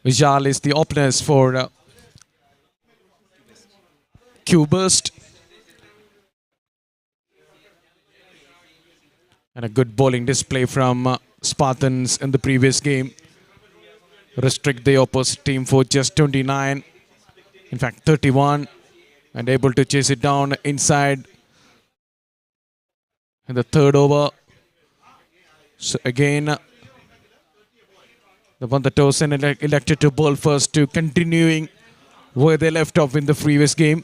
Vijal is the openers for Qburst. And a good bowling display from Spartans in the previous game. Restrict the opposite team for just 29. In fact, 31. And able to chase it down inside in the third over. So again, the Tosin elected to bowl first to continuing where they left off in the previous game.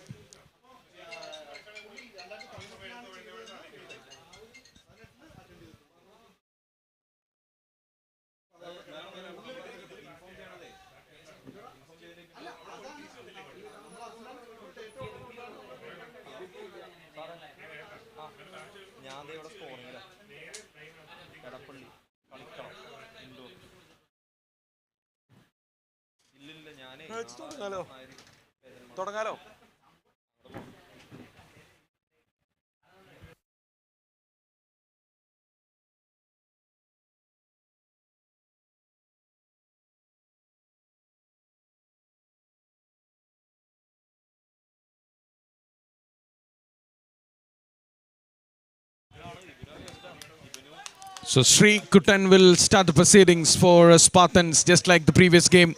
So Sri Kutan will start the proceedings for Spartans just like the previous game.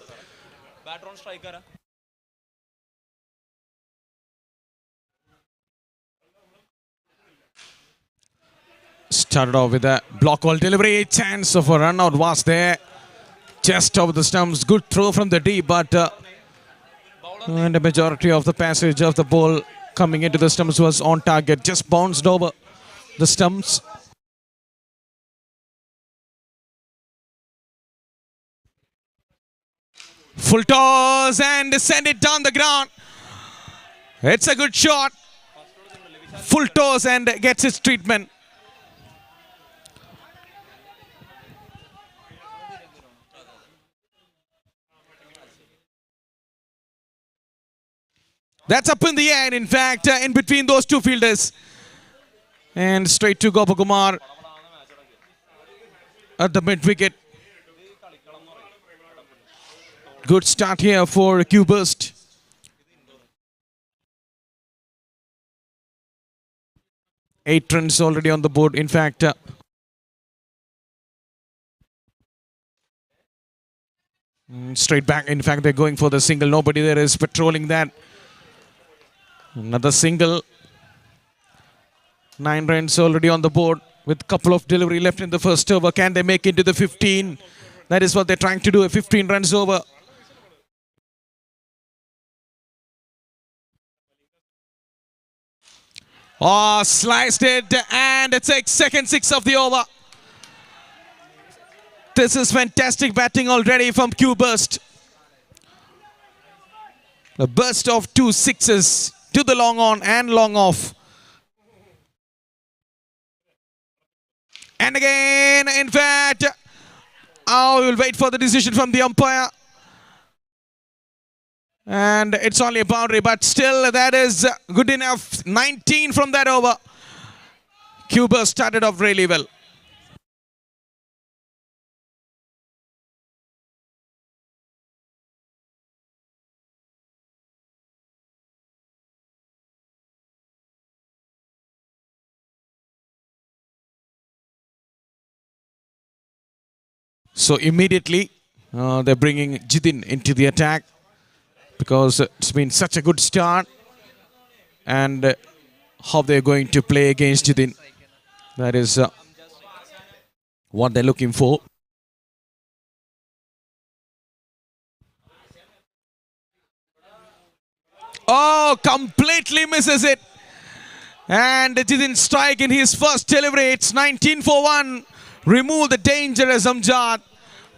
Started off with a block ball delivery. Chance of a run out was there. Just over the stumps. Good throw from the deep, but and the majority of the passage of the ball coming into the stumps was on target. Just bounced over the stumps. Full toss and send it down the ground. It's a good shot. Full toss and gets its treatment. That's up in the air, in fact, in between those two fielders. And straight to Gopakumar at the mid-wicket. Good start here for Qburst. Eight runs already on the board. In fact, straight back. In fact, they're going for the single. Nobody there is patrolling that. Another single. 9 runs already on the board with a couple of delivery left in the first over. Can they make it to the 15? That is what they're trying to do. 15 runs over. Oh, sliced it, and it's a second 6 of the over. This is fantastic batting already from Qburst. A burst of 2 sixes to the long on and long off. And again, in fact, we'll wait for the decision from the umpire. And it's only a boundary, but still that is good enough. 19 from that over. Qburst started off really well. So immediately they're bringing Jidin into the attack because it's been such a good start. And how they're going to play against Jidin, that is what they're looking for. Oh, completely misses it. And Jidin strike in his first delivery. It's 19 for 1. Remove the dangerous Amjad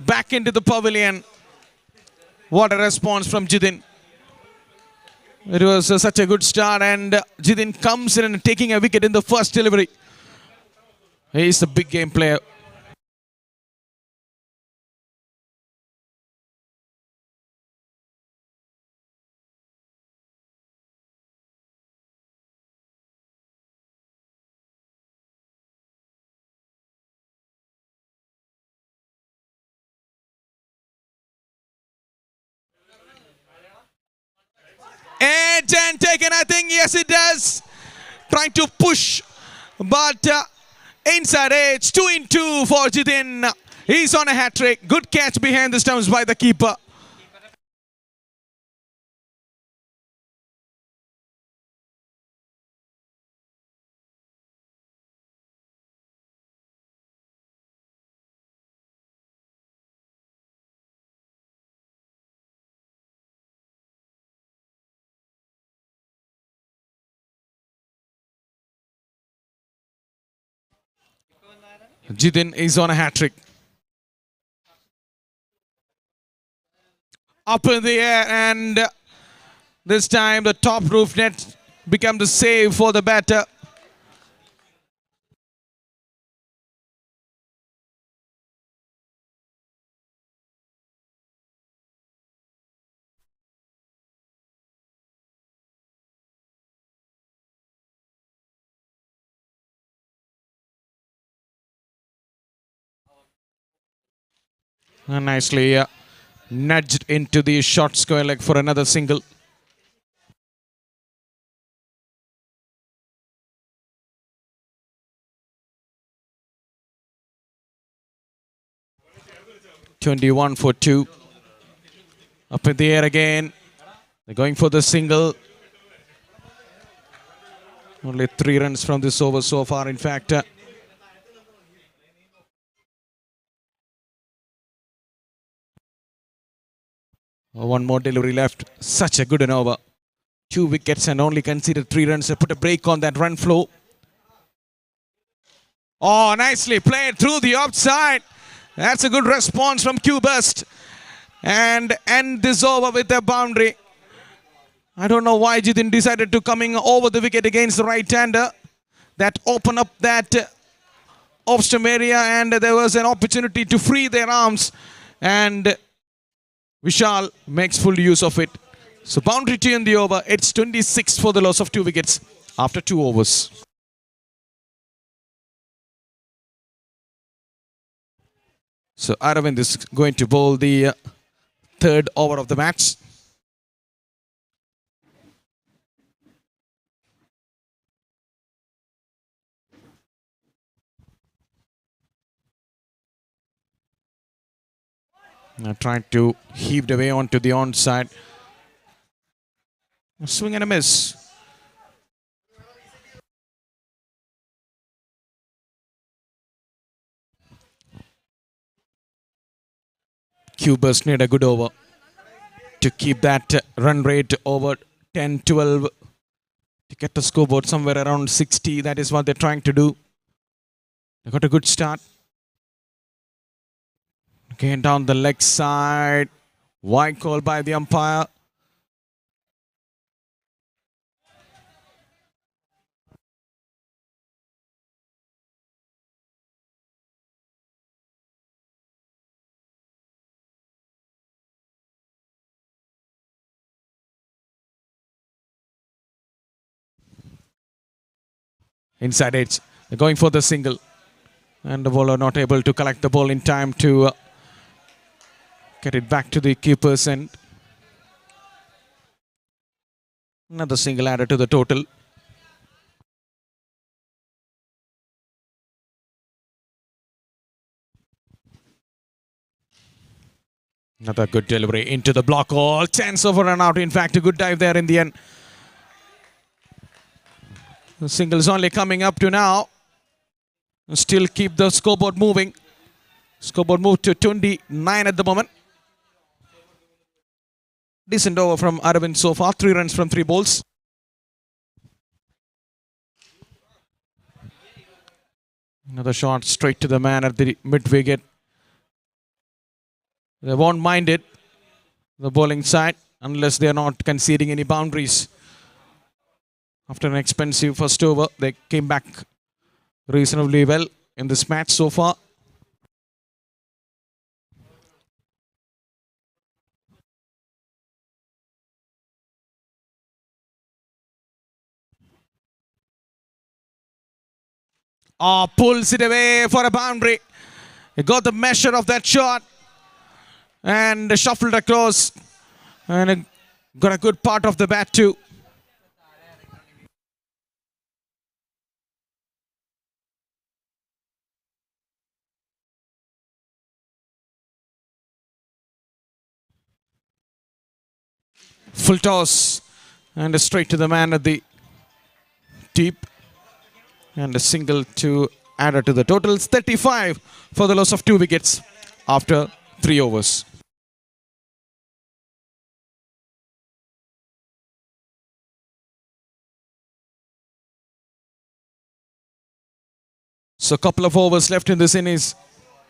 back into the pavilion. What a response from Jidin. It was such a good start, and Jidin comes in and taking a wicket in the first delivery. He's a big game player. Edge and taken, I think. Yes, it does. Trying to push, but inside edge. 2 in 2 for Jithin. He's on a hat trick. Good catch behind the stumps by the keeper. Jithin is on a hat trick. Up in the air, and this time the top roof net became the save for the batter. And nicely nudged into the short square leg for another single. (21 for 2). Up in the air again. They're going for the single. Only 3 runs from this over so far, in fact. One more delivery left. Such a good an over. 2 wickets and only conceded 3 runs. They put a break on that run flow. Oh, nicely played through the offside. That's a good response from Qburst. And end this over with a boundary. I don't know why Jithin decided to coming over the wicket against the right-hander. That opened up that off-stump area, and there was an opportunity to free their arms. And Vishal makes full use of it. So boundary to end the over. It's 26 for the loss of 2 wickets after 2 overs. So Aravind is going to bowl the 3rd over of the match. Now trying to heave away onto the onside. A swing and a miss. Qburst need a good over to keep that run rate over 10-12 to get the scoreboard somewhere around 60. That is what they're trying to do. They got a good start. Again down the leg side. Wide call by the umpire. Inside edge. They're going for the single. And the bowler not able to collect the ball in time to get it back to the keeper's end. Another single added to the total. Another good delivery into the block hole. Chance of a run out. In fact, a good dive there in the end. The single is only coming up to now. Still keep the scoreboard moving. Scoreboard moved to 29 at the moment. Decent over from Aravind so far. 3 runs from 3 balls. Another shot straight to the man at the mid-wicket. They won't mind it, the bowling side, unless they are not conceding any boundaries. After an expensive first over, they came back reasonably well in this match so far. Oh, pulls it away for a boundary. He got the measure of that shot and shuffled across. And a Got a good part of the bat too. Full toss and a straight to the man at the deep. And a single to add to the totals. 35 for the loss of 2 wickets after 3 overs. So a couple of overs left in this innings.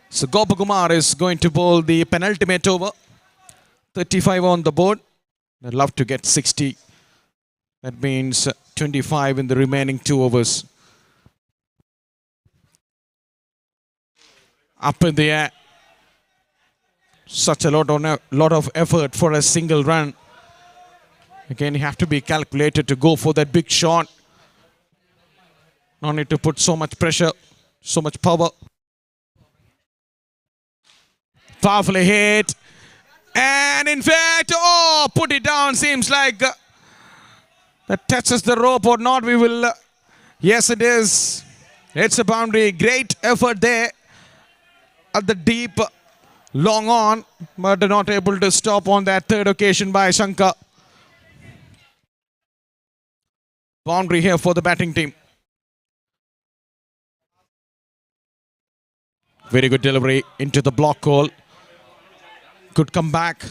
So Gopakumar is going to bowl the penultimate over. 35 on the board. I'd love to get 60. That means 25 in the remaining 2 overs. Up in the air. Such a lot of effort for a single run. Again, you have to be calculated to go for that big shot. No need to put so much pressure, so much power. Powerfully hit. And in fact, oh, put it down. Seems like that touches the rope or not. We will. Yes, it is. It's a boundary. Great effort there at the deep, long on, but not able to stop on that third occasion by Shankar. Boundary here for the batting team. Very good delivery into the block hole. Good comeback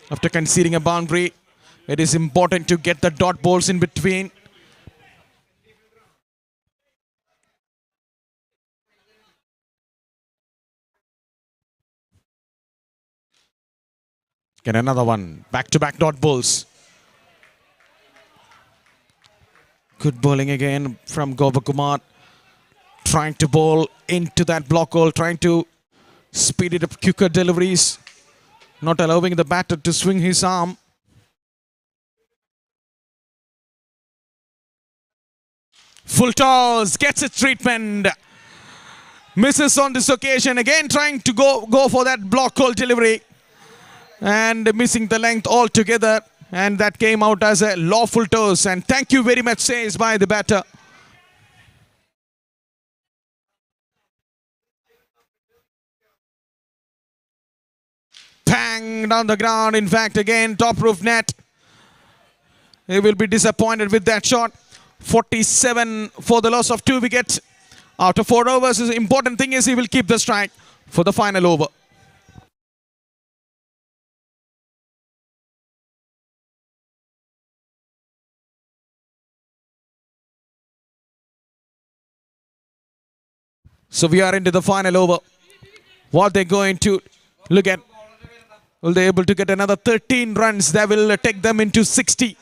after conceding a boundary. It is important to get the dot balls in between. Get another one. Back-to-back dot balls. Good bowling again from Gopakumar. Trying to bowl into that block hole. Trying to speed it up, quicker deliveries. Not allowing the batter to swing his arm. Full toss. Gets its treatment. Misses on this occasion. Again trying to go for that block hole delivery. And missing the length altogether. And that came out as a lawful toss. And thank you very much, says by the batter. Bang down the ground. In fact, again, top roof net. He will be disappointed with that shot. 47 for the loss of 2 wickets. After 4 overs, the important thing is he will keep the strike for the final over. So we are into the final over. What they're going to look at. Will they able to get another 13 runs? That will take them into 60.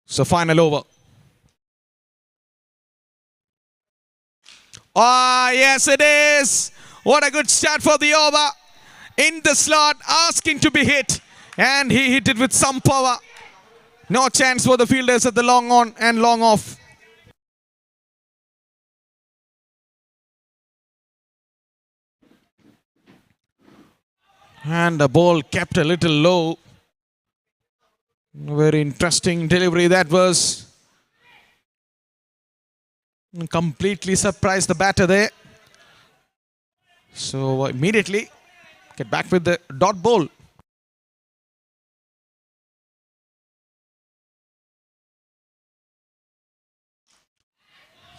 So final over. Ah, yes it is. What a good start for the over. In the slot, asking to be hit. And he hit it with some power. No chance for the fielders at the long on and long off. And the ball kept a little low. Very interesting delivery that was. Completely surprised the batter there. So immediately get back with the dot ball.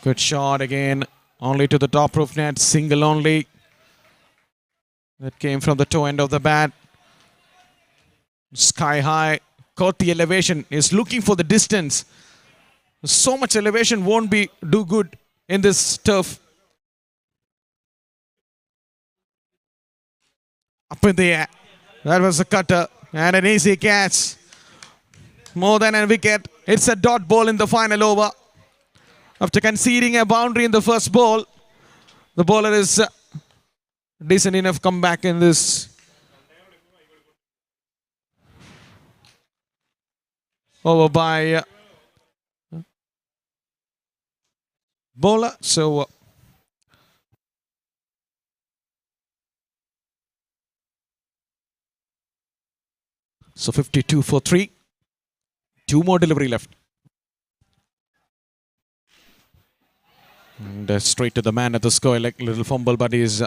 Good shot again, only to the top roof net, single only. That came from the toe end of the bat. Sky high, caught the elevation, is looking for the distance. So much elevation won't do good in this turf. Up in the air, that was a cutter and an easy catch. More than a wicket, it's a dot ball in the final over. After conceding a boundary in the first ball, the bowler is decent enough comeback in this. Over by bowler. So So 52 for 3. 2 more delivery left. And straight to the man at the score. Like little fumble, but he's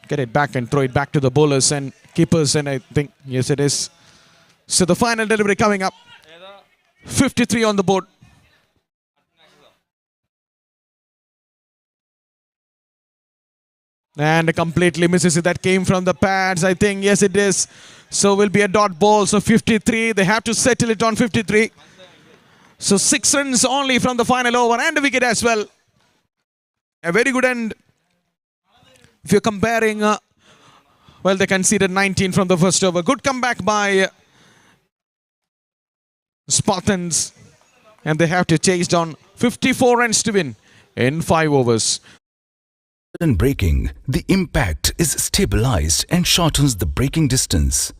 get it back and throw it back to the bowlers and keepers. And I think, yes, it is. So the final delivery coming up. 53 on the board. And completely misses it. That came from the pads, I think. Yes, it is. So will be a dot ball. So 53. They have to settle it on 53. So 6 runs only from the final over and a wicket as well. A very good end. If you're comparing, well, they conceded 19 from the first over. Good comeback by Spartans. And they have to chase down 54 runs to win in 5 overs. In braking, the impact is stabilized and shortens the braking distance.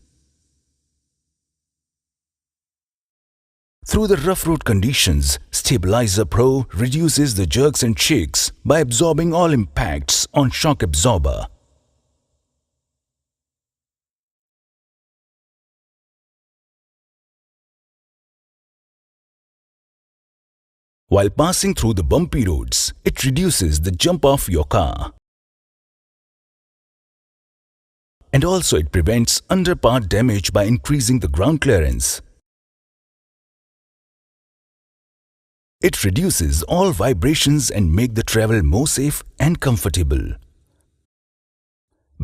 Through the rough road conditions, Stabilizer Pro reduces the jerks and shakes by absorbing all impacts on shock absorber. While passing through the bumpy roads, it reduces the jump of your car. And also it prevents underpart damage by increasing the ground clearance. It reduces all vibrations and make the travel more safe and comfortable.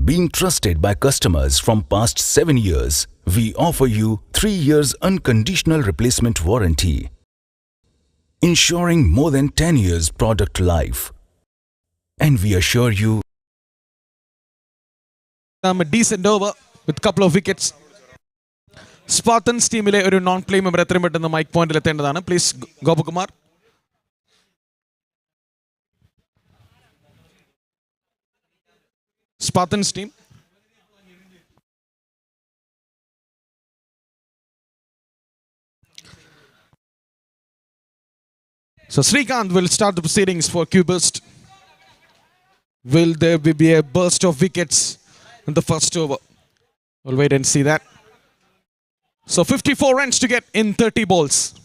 Being trusted by customers from past 7 years, we offer you 3 years unconditional replacement warranty, ensuring more than 10 years product life. And we assure you a decent over with a couple of wickets. Spartans team a non-play member in the mic point. Please, Gopakumar. Spartans team. So Srikanth will start the proceedings for Qburst. Will there be a burst of wickets in the first over? We'll wait and see that. So 54 runs to get in 30 balls.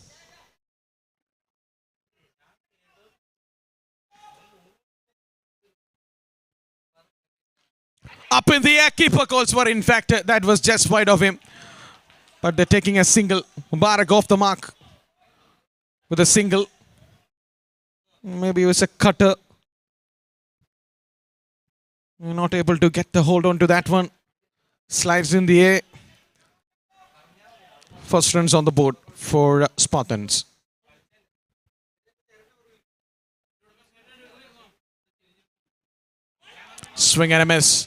Up in the air, keeper calls for, in fact, that was just wide of him. But they're taking a single. Mubarak off the mark with a single. Maybe it was a cutter. Not able to get the hold on to that one. Slides in the air. First runs on the board for Spartans. Swing and a miss.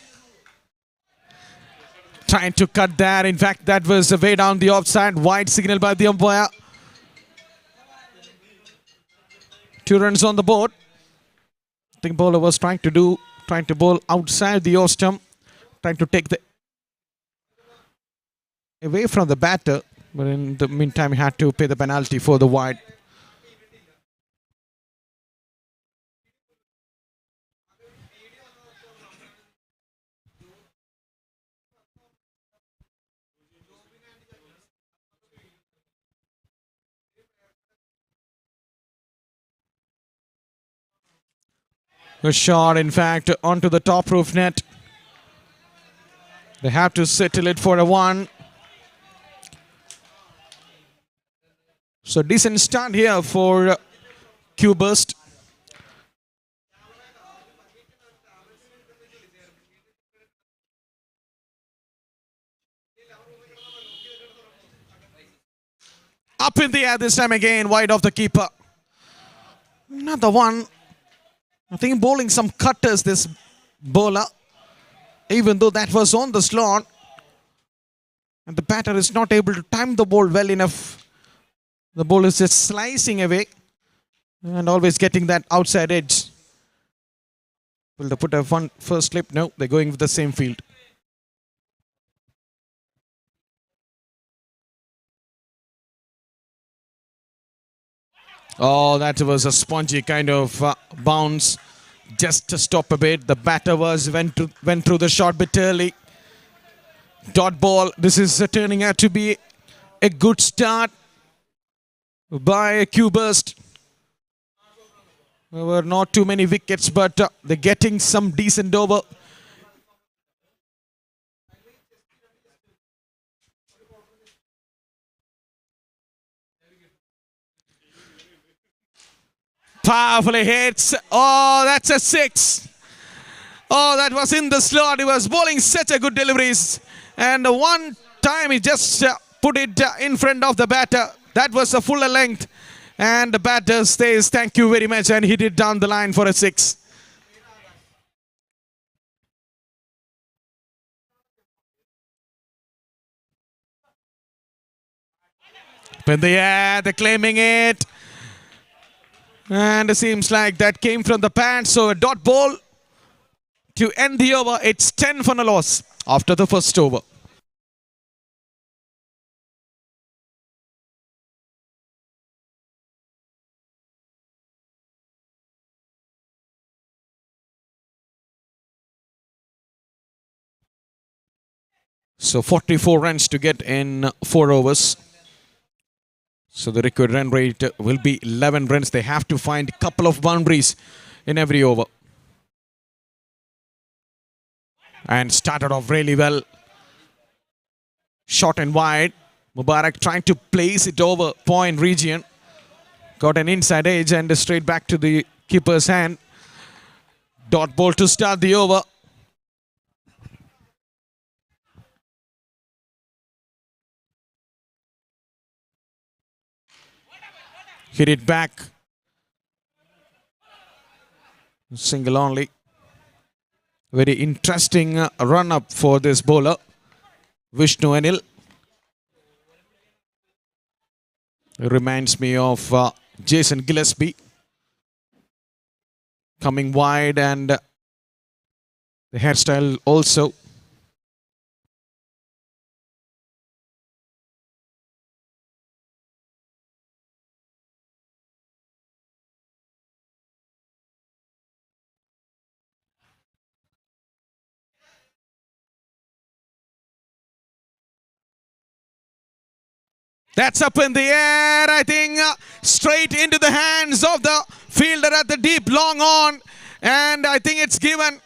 Trying to cut that. In fact, that was way down the offside. Wide signal by the umpire. 2 runs on the board. I think bowler was trying to bowl outside the off stump, trying to take the away from the batter, but in the meantime he had to pay the penalty for the wide. A shot, in fact, onto the top roof net. They have to settle it for a 1. So decent start here for Qburst. Up in the air this time again, wide of the keeper. Another one. I think bowling some cutters, this bowler, even though that was on the slot. And the batter is not able to time the ball well enough. The ball is just slicing away and always getting that outside edge. Will they put a first slip? No, they're going with the same field. Oh, that was a spongy kind of bounce. Just to stop a bit. The batter went through the shot bit early. Dot ball. This is turning out to be a good start by Qburst. There were not too many wickets, but they're getting some decent over. Powerfully hits. Oh, that's a 6. Oh, that was in the slot. He was bowling such a good deliveries. And one time he just put it in front of the batter. That was a fuller length. And the batter says, thank you very much. And hit it down the line for a 6. In the air, they're claiming it. And it seems like that came from the pad. So a dot ball to end the over. It's 10 for a loss after the first over. So 44 runs to get in 4 overs. So the required run rate will be 11 runs. They have to find a couple of boundaries in every over. And started off really well. Short and wide. Mubarak trying to place it over point region. Got an inside edge and straight back to the keeper's hand. Dot ball to start the over. Hit it back. Single only. Very interesting run up for this bowler, Vishnu Anil. Reminds me of Jason Gillespie. Coming wide and the hairstyle also. That's up in the air, I think, straight into the hands of the fielder at the deep long on. And I think it's given.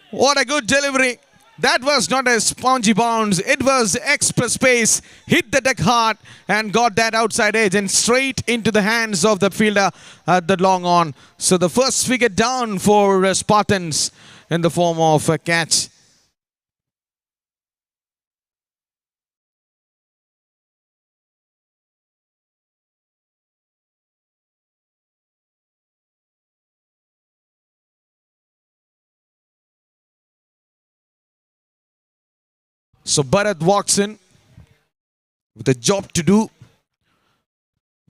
What a good delivery. That was not a spongy bounce. It was express pace. Hit the deck hard and got that outside edge and straight into the hands of the fielder at the long on. So the first wicket down for Spartans in the form of a catch. So Bharat walks in with a job to do.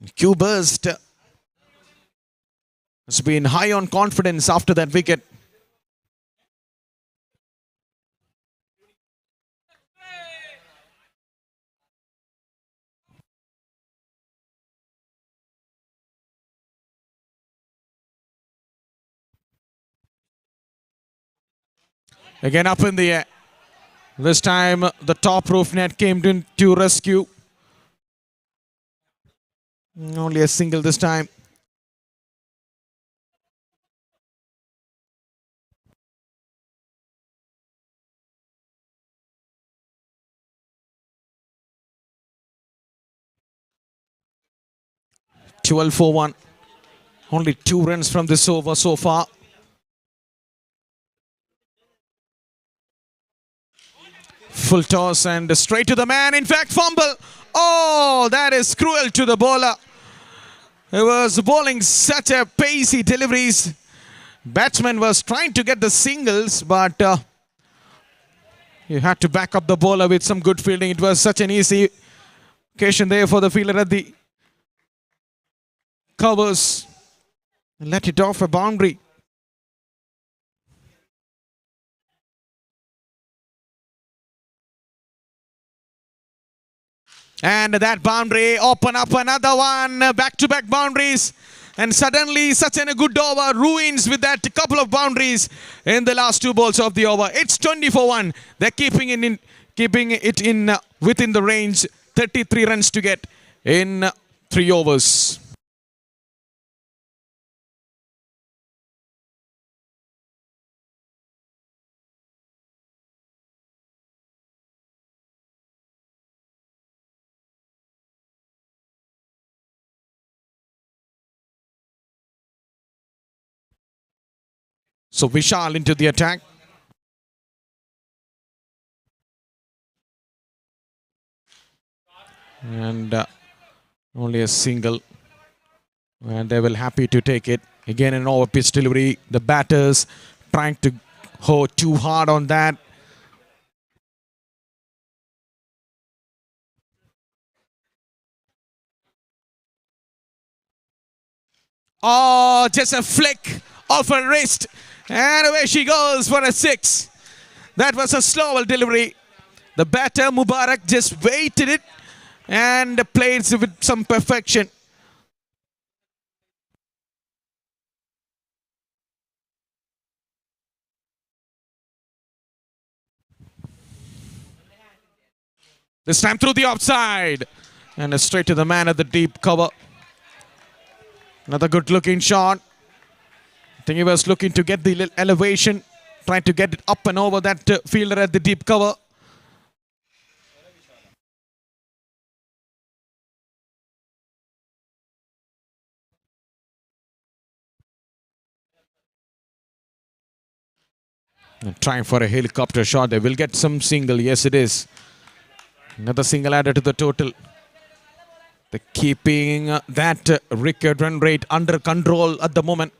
Qburst has been high on confidence after that wicket. Again up in the air. This time the top roof net came in to rescue. Only a single this time. Twelve for 1. Only 2 runs from this over so far. Full toss and straight to the man. In fact, fumble. Oh, that is cruel to the bowler. He was bowling such a pacey deliveries. Batsman was trying to get the singles, but you had to back up the bowler with some good fielding. It was such an easy occasion there for the fielder at the covers. Let it off a boundary. And that boundary, open up another one, back-to-back boundaries. And suddenly, such a good over, ruins with that couple of boundaries in the last 2 balls of the over. It's 20 for 1. They're keeping it in keeping it in within the range. 33 runs to get in 3 overs. So Vishal into the attack. And only a single. And they will happy to take it. Again, an over pitch delivery. The batters trying to go too hard on that. Oh, just a flick of her wrist. And away she goes for a 6. That was a slow delivery. The batter, Mubarak, just waited it and played with some perfection. This time through the offside. And straight to the man at the deep cover. Another good looking shot. I think he was looking to get the elevation, trying to get it up and over that fielder at the deep cover. And trying for a helicopter shot. They will get some single. Yes, it is. Another single added to the total. They're keeping that record run rate under control at the moment.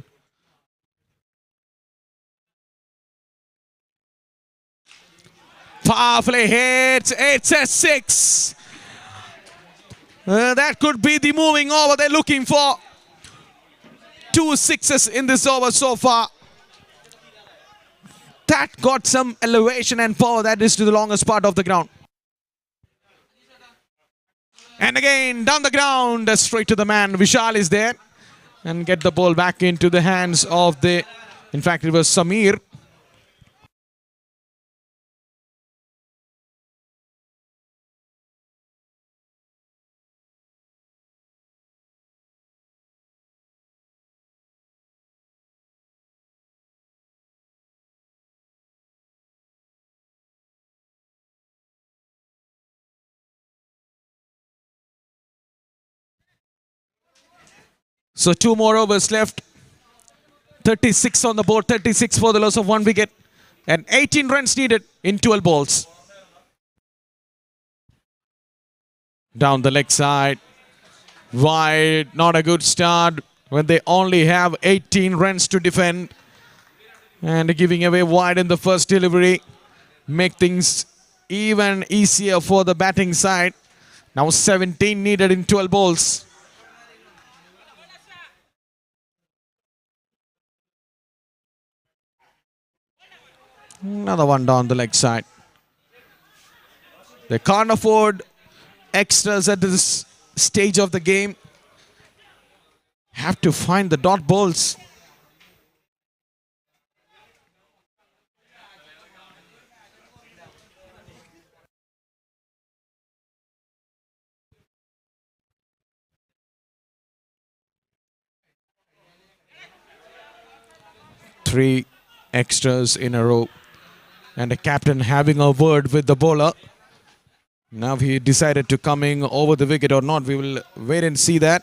Powerfully hits. It's a 6. That could be the moving over they're looking for. 2 sixes in this over so far. That got some elevation and power. That is to the longest part of the ground. And again, down the ground, straight to the man. Vishal is there. And get the ball back into the hands of the... In fact, it was Samir. So 2 more overs left. 36 on the board, 36 for the loss of 1 wicket. And 18 runs needed in 12 balls. Down the leg side. Wide, not a good start when they only have 18 runs to defend. And giving away wide in the first delivery. Make things even easier for the batting side. Now 17 needed in 12 balls. Another one down the leg side. They can't afford extras at this stage of the game. Have to find the dot balls. Three extras in a row. And the captain having a word with the bowler. Now he decided to coming over the wicket or not. We will wait and see that.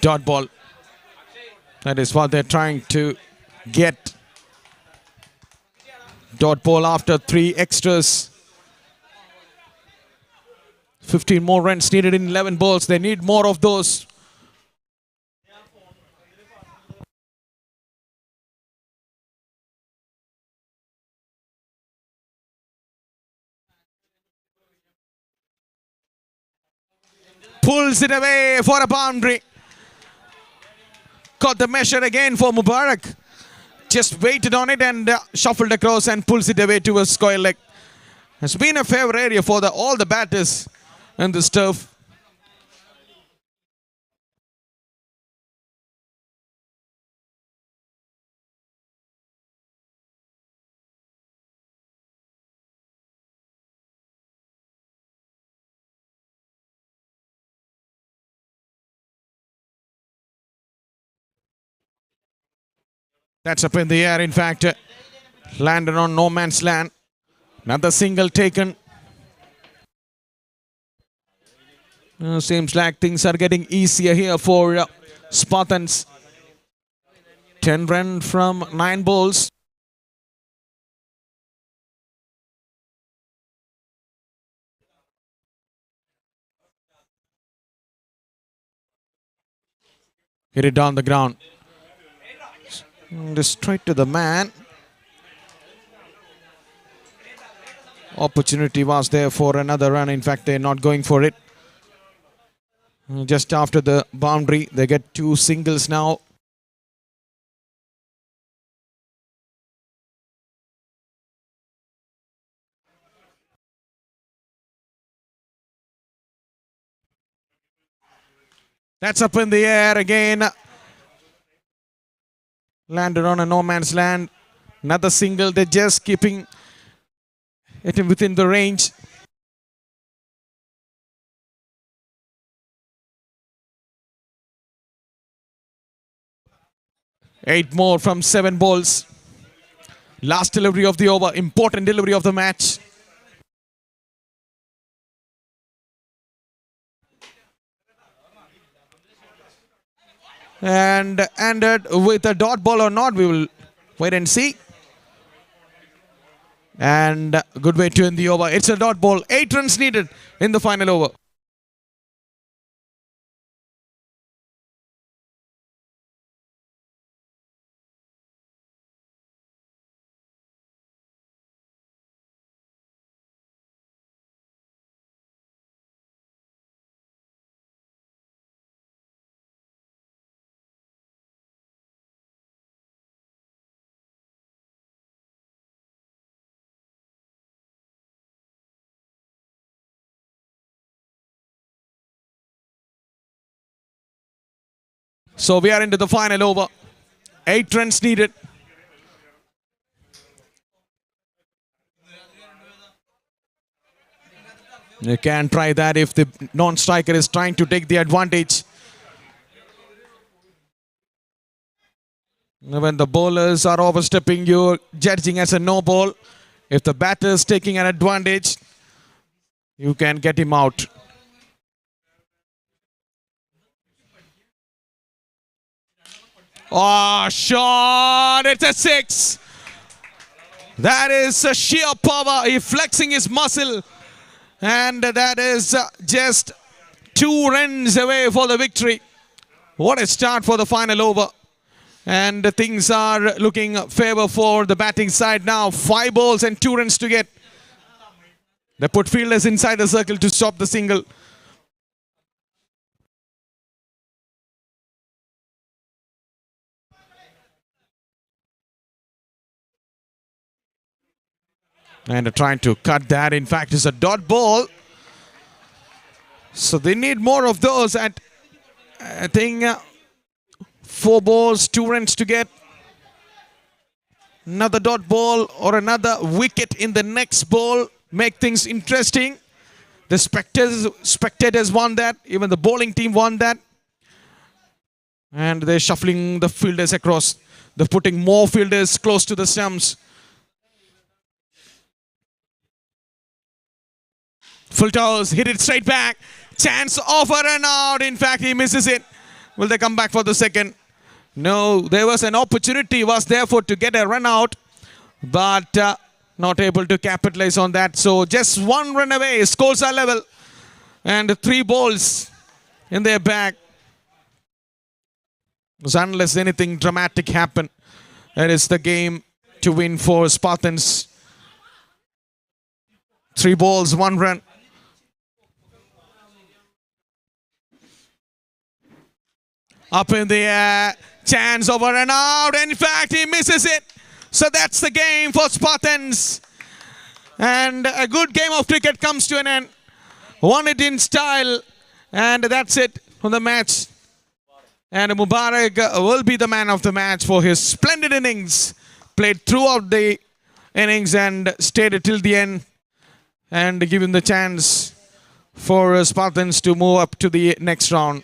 Dot ball. That is what they're trying to get. Dot ball after 3 extras. 15 more runs needed in 11 balls. They need more of those. Pulls it away for a boundary. got the measure again for Mubarak. Just waited on it and shuffled across and pulls it away to a square leg. It's been a favorite area for all the batters in this turf. That's up in the air, in fact. Landed on no man's land. Another single taken. Seems like things are getting easier here for Spartans. 10 runs from 9 balls. Hit it down the ground. Just straight to the man. Opportunity was there for another run. In fact, they're not going for it. Just after the boundary, they get 2 singles now. That's up in the air again. Landed on a no man's land. Another single. They're just keeping it within the range. Eight more from 7 balls. Last delivery of the over. Important delivery of the match. And ended with a dot ball or not, we will wait and see. And good way to end the over. It's a dot ball. 8 runs needed in the final over. So we are into the final over. 8 runs needed. You can try that if the non-striker is trying to take the advantage. When the bowlers are overstepping, you're judging as a no ball. If the batter is taking an advantage, you can get him out. Oh, shot! It's a 6. That is a sheer power. He's flexing his muscle. And that is just 2 runs away for the victory. What a start for the final over. And things are looking favor for the batting side now. 5 balls and 2 runs to get. They put fielders inside the circle to stop the single. And trying to cut that. In fact, it's a dot ball. So they need more of those. At I think 4 balls, 2 runs to get. Another dot ball or another wicket in the next ball. Make things interesting. The spectators want that. Even the bowling team want that. And they're shuffling the fielders across. They're putting more fielders close to the stumps. Full toss, hit it straight back. Chance of a run out. In fact, he misses it. Will they come back for the second? No, there was an opportunity was there for to get a run out, but not able to capitalize on that. So just 1 run away. Scores are level. And 3 balls in their bag. So unless anything dramatic happen, that is the game to win for Spartans. 3 balls, 1 run. Up in the air. chance over and out. In fact, he misses it. So that's the game for Spartans. And a good game of cricket comes to an end. Won it in style. And that's it for the match. And Mubarak will be the man of the match for his splendid innings. Played throughout the innings and stayed till the end. And give him the chance for Spartans to move up to the next round.